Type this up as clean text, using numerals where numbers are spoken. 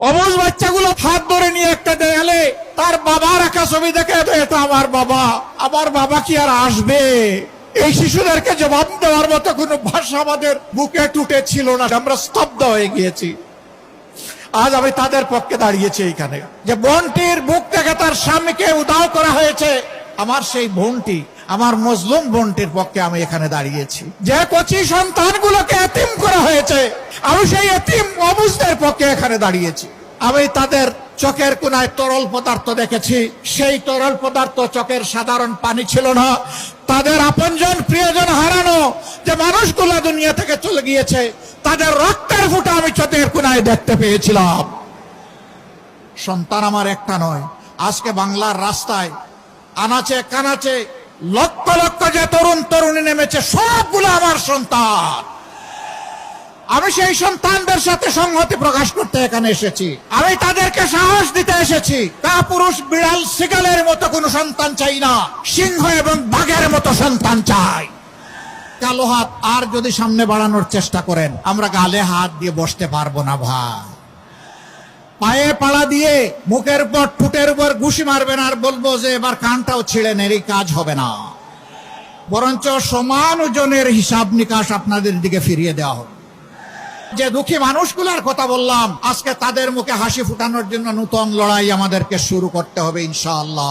অবুঝ বাচ্চাগুলো হাত ধরে নিয়ে একটা দেয়ালে তার বাবার একা ছবি দেখে, এটা আমার বাবা কি আর আসবে? এই শিশুদেরকে জবাব দেওয়ার মতো কোনো ভাষা আমাদের বুকে টুটে ছিল না, আমরা স্তব্ধ হয়ে গিয়েছি। আজ আমি তাদের পক্ষে দাঁড়িয়েছি এইখানে, যে বোনটির বুক থেকে তার স্বামীকে উধাও করা হয়েছে, আমার সেই বোনটি, আমার মজলুম বোনটির পক্ষে আমি এখানে দাঁড়িয়েছি। যে কচি সন্তানগুলোকে এতিম করা হয়েছে, আমি সেই এতিম অবুঝদের পক্ষে এখানে দাঁড়িয়েছি। আমি তাদের চোখের কোনায় তরল পদার্থ দেখেছি, সেই তরল পদার্থ চোখের সাধারণ পানি ছিল না। তাদের আপনজন প্রিয়জন হারানো যে মানুষগুলো দুনিয়া থেকে চলে গিয়েছে, তাদের রক্তের ফোঁটা আমি চোখের কোনায় দেখতে পেয়েছিলাম। সন্তান আমার একটা নয়, আজকে বাংলার রাস্তায় আনাচে কানাচে লক্ষ লক্ষ যে তরুণ তরুণী নেমেছে, সবগুলো আমার সন্তান। আমি সেই সন্তানদের সাথে সংহতি প্রকাশ করতে এখানে এসেছি। আমি তাদেরকে সাহস দিতে এসেছি। কাপুরুষ বিড়াল শিগালের মতো কোন সন্তান চাই না, সিংহ এবং বাঘের মতো সন্তান চাই। কালো হাত আর যদি সামনে বাড়ানোর চেষ্টা করেন, আমরা গালে হাত দিয়ে বসতে পারবো না ভাই। পায়ে পাড়া দিয়ে মুখের উপর ঠোঁটের উপর ঘুষি মারবেন আর বলবো যে এবার কানটাও ছিঁড়ে নেন, এই কাজ হবে না। বরঞ্চ সমান ওজনের হিসাব নিকাশ আপনাদের দিকে ফিরিয়ে দেওয়া হবে। যে দুঃখী মানুষগুলোর কথা বললাম, আজকে তাদের মুখে হাসি ফুটানোর জন্য নতুন লড়াই আমাদেরকে শুরু করতে হবে ইনশাআল্লাহ।